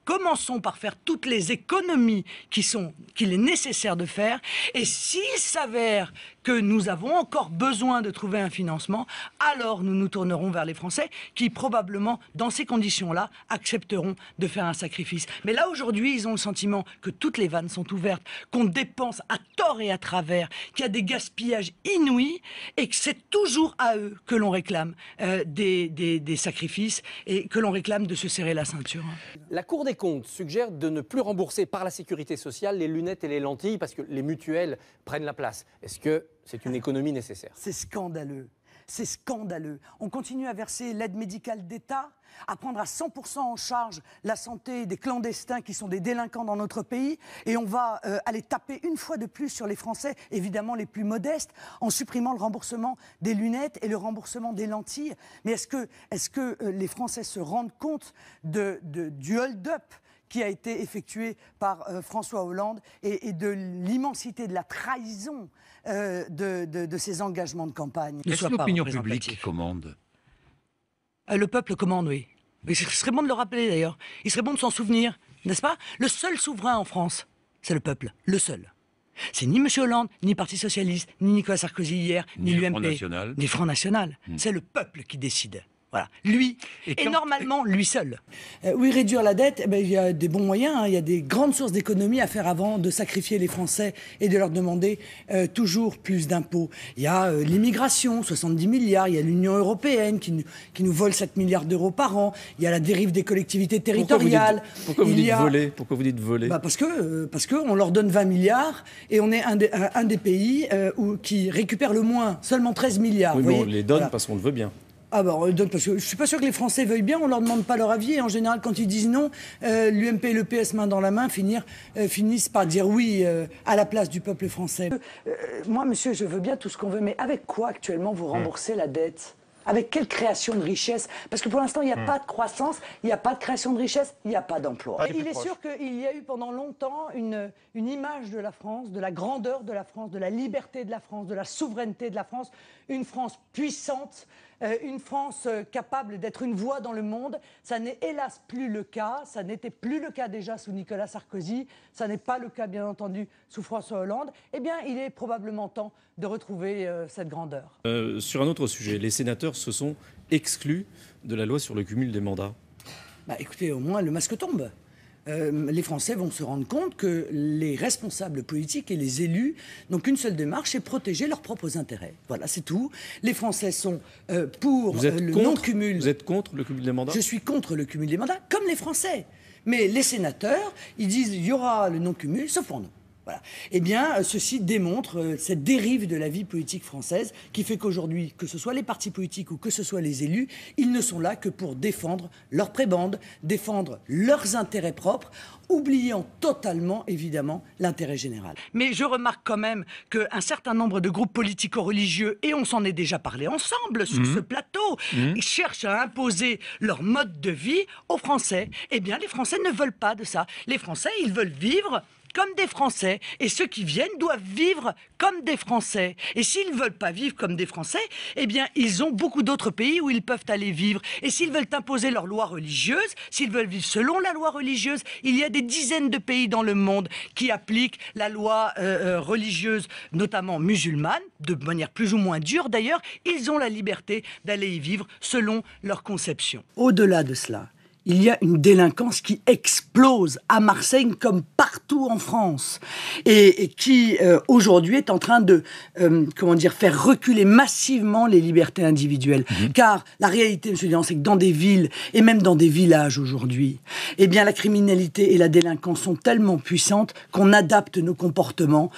commençons par faire toutes les économies qu'il est nécessaire de faire. Et s'il s'avère que nous avons encore besoin de trouver un financement, alors nous nous tournerons vers les Français qui, probablement, dans ces conditions-là, accepteront de faire un sacrifice. Mais là, aujourd'hui, ils ont le sentiment que toutes les vannes sont ouvertes, qu'on dépense à tort et à travers, qu'il y a des gaspillages inouïs et que c'est toujours à eux que l'on réclame des sacrifices et que l'on réclame de se serrer la ceinture. La Cour des comptes suggère de ne plus rembourser par la sécurité sociale les lunettes et les lentilles parce que les mutuelles prennent la place. Est-ce que c'est une économie nécessaire? C'est scandaleux. C'est scandaleux. On continue à verser l'aide médicale d'État, à prendre à 100% en charge la santé des clandestins qui sont des délinquants dans notre pays, et on va aller taper une fois de plus sur les Français, évidemment les plus modestes, en supprimant le remboursement des lunettes et le remboursement des lentilles. Mais est-ce que les Français se rendent compte du hold-up qui a été effectué par François Hollande et de l'immensité de la trahison de ses engagements de campagne? Est-ce l'opinion publique qui commande? Le peuple commande, oui. Il serait bon de le rappeler d'ailleurs. Il serait bon de s'en souvenir, n'est-ce pas? Le seul souverain en France, c'est le peuple. Le seul. C'est ni M. Hollande, ni Parti Socialiste, ni Nicolas Sarkozy hier, ni l'UMP, ni Front National. C'est le peuple qui décide. Voilà, lui, et normalement, lui seul. Oui, réduire la dette, il y a des bons moyens, hein. Il y a des grandes sources d'économie à faire avant de sacrifier les Français et de leur demander toujours plus d'impôts. Il y a l'immigration, 70 milliards, il y a l'Union européenne qui nous vole 7 milliards d'euros par an, il y a la dérive des collectivités territoriales. Pourquoi vous dites voler? Pourquoi vous dites voler? Parce qu'on leur donne 20 milliards et on est un des pays qui récupère le moins, seulement 13 milliards. Oui, mais on les donne parce qu'on le veut bien. Ah bon, parce que je suis pas sûr que les Français veuillent bien, on leur demande pas leur avis, et en général quand ils disent non, l'UMP et le PS main dans la main finissent par dire oui à la place du peuple français. Moi monsieur, je veux bien tout ce qu'on veut, mais avec quoi actuellement vous remboursez la dette? Avec quelle création de richesse? Parce que pour l'instant, il n'y a pas de croissance, il n'y a pas de création de richesse, il n'y a pas d'emploi. Il est sûr qu'il y a eu pendant longtemps une image de la France, de la grandeur de la France, de la liberté de la France, de la souveraineté de la France, une France puissante, une France capable d'être une voix dans le monde. Ça n'est hélas plus le cas, ça n'était plus le cas déjà sous Nicolas Sarkozy, ça n'est pas le cas bien entendu sous François Hollande. Eh bien, il est probablement temps de retrouver cette grandeur. Sur un autre sujet, les sénateurs se sont exclus de la loi sur le cumul des mandats. Écoutez, au moins le masque tombe. Les Français vont se rendre compte que les responsables politiques et les élus n'ont qu'une seule démarche, c'est protéger leurs propres intérêts. Voilà, c'est tout. Les Français sont pour le non-cumul. Vous êtes contre le cumul des mandats? Je suis contre le cumul des mandats, comme les Français. Mais les sénateurs, ils disent il y aura le non-cumul, sauf pour nous. Voilà. Eh bien, ceci démontre cette dérive de la vie politique française qui fait qu'aujourd'hui, que ce soit les partis politiques ou que ce soit les élus, ils ne sont là que pour défendre leur prébande, défendre leurs intérêts propres, oubliant totalement, évidemment, l'intérêt général. Mais je remarque quand même qu'un certain nombre de groupes politico-religieux, et on s'en est déjà parlé ensemble sur ce plateau, ils cherchent à imposer leur mode de vie aux Français. Eh bien, les Français ne veulent pas de ça. Les Français, ils veulent vivre comme des Français. Et ceux qui viennent doivent vivre comme des Français. Et s'ils ne veulent pas vivre comme des Français, eh bien, ils ont beaucoup d'autres pays où ils peuvent aller vivre. Et s'ils veulent imposer leur loi religieuse, s'ils veulent vivre selon la loi religieuse, il y a des dizaines de pays dans le monde qui appliquent la loi religieuse, notamment musulmane, de manière plus ou moins dure d'ailleurs. Ils ont la liberté d'aller y vivre selon leur conception. Au-delà de cela, il y a une délinquance qui explose à Marseille comme partout en France et qui aujourd'hui est en train de faire reculer massivement les libertés individuelles. Car la réalité, monsieur Dian, c'est que dans des villes et même dans des villages aujourd'hui, eh bien la criminalité et la délinquance sont tellement puissantes qu'on adapte nos comportements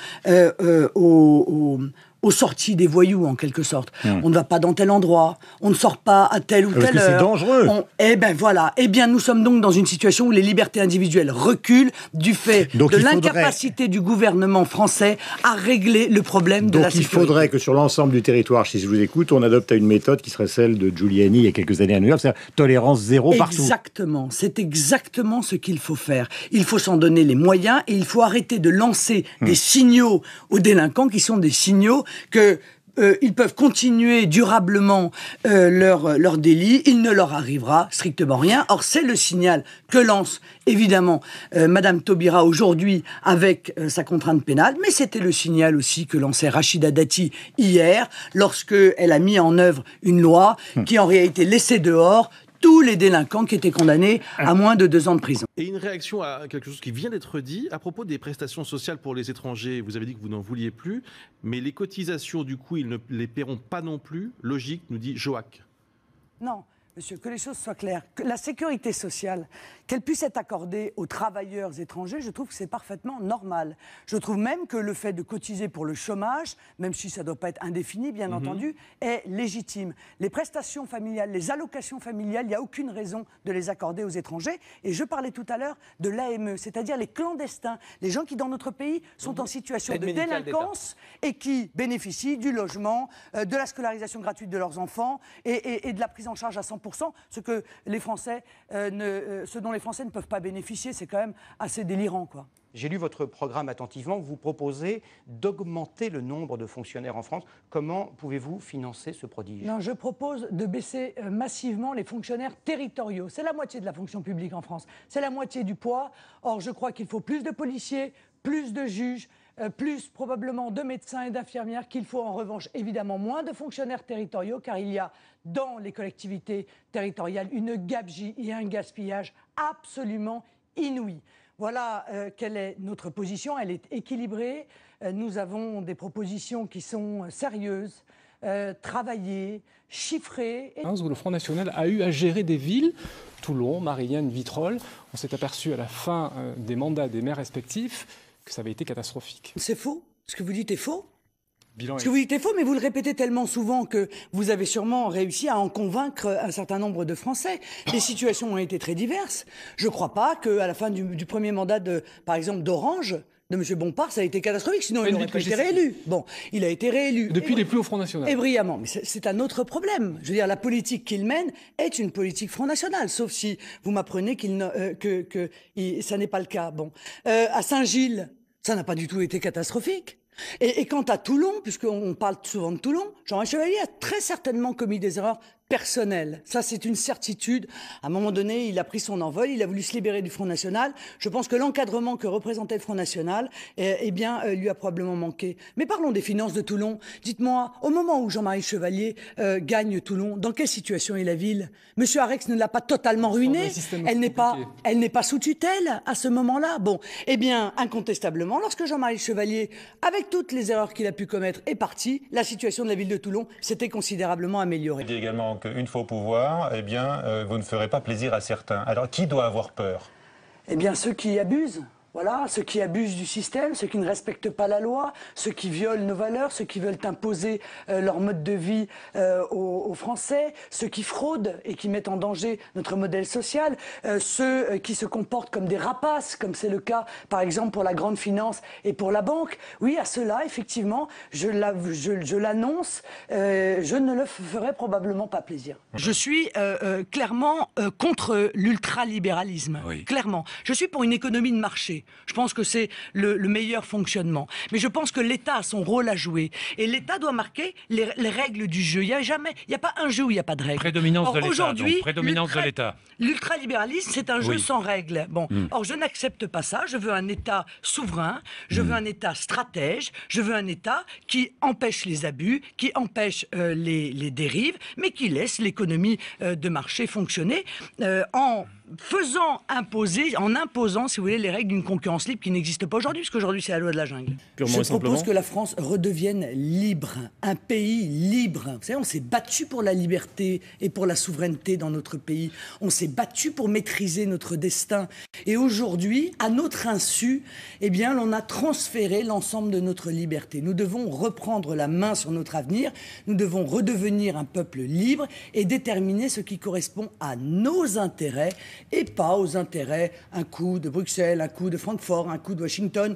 aux sorties des voyous, en quelque sorte. On ne va pas dans tel endroit, on ne sort pas à telle ou telle heure. C'est dangereux. Eh bien, voilà. Eh bien, nous sommes donc dans une situation où les libertés individuelles reculent du fait de l'incapacité du gouvernement français à régler le problème de la sécurité. Donc, il faudrait que sur l'ensemble du territoire, si je vous écoute, on adopte une méthode qui serait celle de Giuliani il y a quelques années à New York, c'est-à-dire tolérance zéro partout. Exactement. C'est exactement ce qu'il faut faire. Il faut s'en donner les moyens et il faut arrêter de lancer des signaux aux délinquants qui sont des signaux que ils peuvent continuer durablement leur délit, il ne leur arrivera strictement rien. Or, c'est le signal que lance évidemment Madame Taubira aujourd'hui avec sa contrainte pénale, mais c'était le signal aussi que lançait Rachida Dati hier, lorsque elle a mis en œuvre une loi qui en réalité laissait dehors tous les délinquants qui étaient condamnés à moins de 2 ans de prison. Et une réaction à quelque chose qui vient d'être dit à propos des prestations sociales pour les étrangers. Vous avez dit que vous n'en vouliez plus, mais les cotisations, du coup, ils ne les paieront pas non plus. Logique, nous dit Joac. Non, monsieur, que les choses soient claires. Que la sécurité sociale, qu'elle puisse être accordée aux travailleurs étrangers, je trouve que c'est parfaitement normal. Je trouve même que le fait de cotiser pour le chômage, même si ça ne doit pas être indéfini, bien entendu, est légitime. Les prestations familiales, les allocations familiales, il n'y a aucune raison de les accorder aux étrangers. Et je parlais tout à l'heure de l'AME, c'est-à-dire les clandestins, les gens qui, dans notre pays, sont en situation de délinquance et qui bénéficient du logement, de la scolarisation gratuite de leurs enfants et de la prise en charge à 100%, ce dont les Français ne peuvent pas bénéficier, c'est quand même assez délirant, quoi. J'ai lu votre programme attentivement. Vous proposez d'augmenter le nombre de fonctionnaires en France. Comment pouvez-vous financer ce prodige ? Non, je propose de baisser massivement les fonctionnaires territoriaux. C'est la moitié de la fonction publique en France. C'est la moitié du poids. Or, je crois qu'il faut plus de policiers, plus de juges, plus probablement de médecins et d'infirmières, qu'il faut en revanche évidemment moins de fonctionnaires territoriaux, car il y a dans les collectivités territoriales une gabegie et un gaspillage absolument inouï. Voilà quelle est notre position. Elle est équilibrée. Nous avons des propositions qui sont sérieuses, travaillées, chiffrées. Où le Front National a eu à gérer des villes, Toulon, Marignane, Vitrolles. On s'est aperçu à la fin des mandats des maires respectifs que ça avait été catastrophique. C'est faux. Ce que vous dites est faux. Ce que vous dites est faux, mais vous le répétez tellement souvent que vous avez sûrement réussi à en convaincre un certain nombre de Français. Les situations ont été très diverses. Je ne crois pas qu'à la fin du premier mandat, par exemple, d'Orange, de M. Bompard, ça a été catastrophique, sinon il n'aurait pas été réélu. Bon, il a été réélu. Depuis, il n'est plus au Front National. Et brillamment. Mais c'est un autre problème. Je veux dire, la politique qu'il mène est une politique Front National, sauf si vous m'apprenez que ça n'est pas le cas. Bon. À Saint-Gilles, ça n'a pas du tout été catastrophique. Et quant à Toulon, puisqu'on parle souvent de Toulon, Jean-Marie Chevalier a très certainement commis des erreurs personnelles. Ça, c'est une certitude. À un moment donné, il a pris son envol, il a voulu se libérer du Front National. Je pense que l'encadrement que représentait le Front National, lui a probablement manqué. Mais parlons des finances de Toulon. Dites-moi, au moment où Jean-Marie Chevalier gagne Toulon, dans quelle situation est la ville ? Monsieur Arex ne l'a pas totalement ruinée. Elle n'est pas sous tutelle à ce moment-là. Bon, eh bien, incontestablement, lorsque Jean-Marie Chevalier, avec toutes les erreurs qu'il a pu commettre, est parti, la situation de la ville de Toulon s'était considérablement améliorée. Il dit également qu'une fois au pouvoir, eh bien, vous ne ferez pas plaisir à certains. Alors, qui doit avoir peur ? Eh bien, ceux qui abusent. Voilà, ceux qui abusent du système, ceux qui ne respectent pas la loi, ceux qui violent nos valeurs, ceux qui veulent imposer leur mode de vie aux Français, ceux qui fraudent et qui mettent en danger notre modèle social, ceux qui se comportent comme des rapaces, comme c'est le cas par exemple pour la grande finance et pour la banque. Oui, à cela, effectivement, je l'annonce, je ne le ferai probablement pas plaisir. Je suis clairement contre l'ultralibéralisme, oui. Clairement. Je suis pour une économie de marché. Je pense que c'est le meilleur fonctionnement. Mais je pense que l'État a son rôle à jouer. Et l'État doit marquer les règles du jeu. Il n'y a pas un jeu où il n'y a pas de règles. Prédominance de l'État. L'ultralibéralisme, c'est un jeu sans règles. Bon. Or, je n'accepte pas ça. Je veux un État souverain. Je veux un État stratège. Je veux un État qui empêche les abus, qui empêche les dérives, mais qui laisse l'économie de marché fonctionner en imposant, si vous voulez, les règles d'une concurrence libre qui n'existe pas aujourd'hui, parce qu'aujourd'hui, c'est la loi de la jungle. Je propose que la France redevienne libre, un pays libre. Vous savez, on s'est battu pour la liberté et pour la souveraineté dans notre pays. On s'est battu pour maîtriser notre destin. Et aujourd'hui, à notre insu, eh bien, on a transféré l'ensemble de notre liberté. Nous devons reprendre la main sur notre avenir. Nous devons redevenir un peuple libre et déterminer ce qui correspond à nos intérêts et pas aux intérêts, un coup de Bruxelles, un coup de Francfort, un coup de Washington,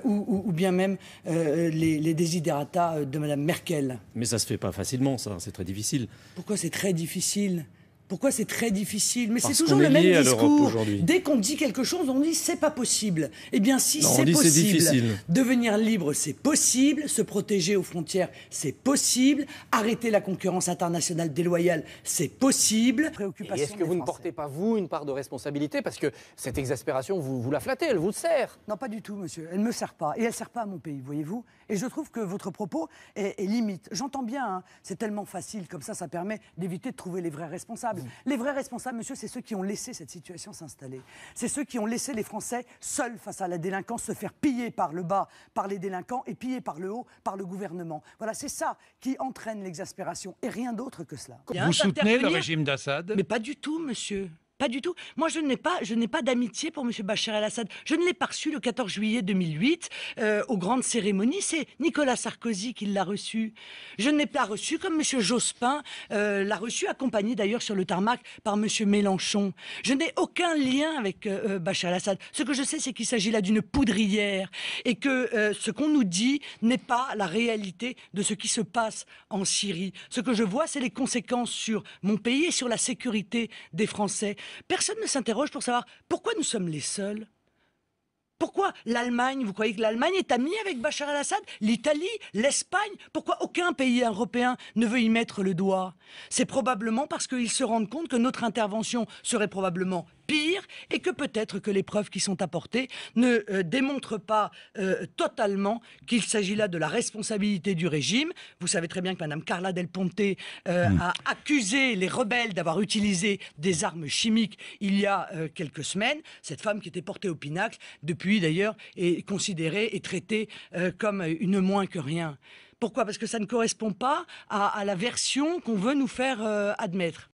ou bien même les desiderata de Mme Merkel. Mais ça se fait pas facilement, ça, c'est très difficile. Pourquoi c'est très difficile ? Pourquoi c'est très difficile? Mais c'est Parce toujours qu'on le est même lié à l'Europe discours. aujourd'hui. Dès qu'on dit quelque chose, on dit c'est pas possible. Eh bien, si Non, on c'est dit c'est possible, difficile. devenir libre, c'est possible. Se protéger aux frontières, c'est possible. Arrêter la concurrence internationale déloyale, c'est possible. Et est-ce que vous ne portez pas, vous, une part de responsabilité? Parce que cette exaspération, vous la flattez, elle vous sert. Non, pas du tout, monsieur. Elle ne me sert pas. Et elle ne sert pas à mon pays, voyez-vous. Et je trouve que votre propos est limite. J'entends bien, hein, c'est tellement facile, comme ça permet d'éviter de trouver les vrais responsables. Les vrais responsables, monsieur, c'est ceux qui ont laissé cette situation s'installer. C'est ceux qui ont laissé les Français seuls face à la délinquance, se faire piller par le bas par les délinquants et piller par le haut par le gouvernement. Voilà, c'est ça qui entraîne l'exaspération et rien d'autre que cela. Vous soutenez le régime d'Assad? Mais pas du tout, monsieur. Pas du tout. Moi, je n'ai pas d'amitié pour M. Bachar el-Assad. Je ne l'ai pas reçu le 14 juillet 2008 aux grandes cérémonies. C'est Nicolas Sarkozy qui l'a reçu. Je ne l'ai pas reçu comme M. Jospin l'a reçu, accompagné d'ailleurs sur le tarmac par M. Mélenchon. Je n'ai aucun lien avec Bachar el-Assad. Ce que je sais, c'est qu'il s'agit là d'une poudrière et que ce qu'on nous dit n'est pas la réalité de ce qui se passe en Syrie. Ce que je vois, c'est les conséquences sur mon pays et sur la sécurité des Français. Personne ne s'interroge pour savoir pourquoi nous sommes les seuls. Pourquoi l'Allemagne, vous croyez que l'Allemagne est amie avec Bachar el-Assad? L'Italie, l'Espagne? Pourquoi aucun pays européen ne veut y mettre le doigt? C'est probablement parce qu'ils se rendent compte que notre intervention serait probablement pire et que peut-être que les preuves qui sont apportées ne démontrent pas totalement qu'il s'agit là de la responsabilité du régime. Vous savez très bien que Mme Carla Del Ponte a accusé les rebelles d'avoir utilisé des armes chimiques il y a quelques semaines. Cette femme qui était portée au pinacle, depuis d'ailleurs, est considérée et traitée comme une moins que rien. Pourquoi? Parce que ça ne correspond pas à la version qu'on veut nous faire admettre.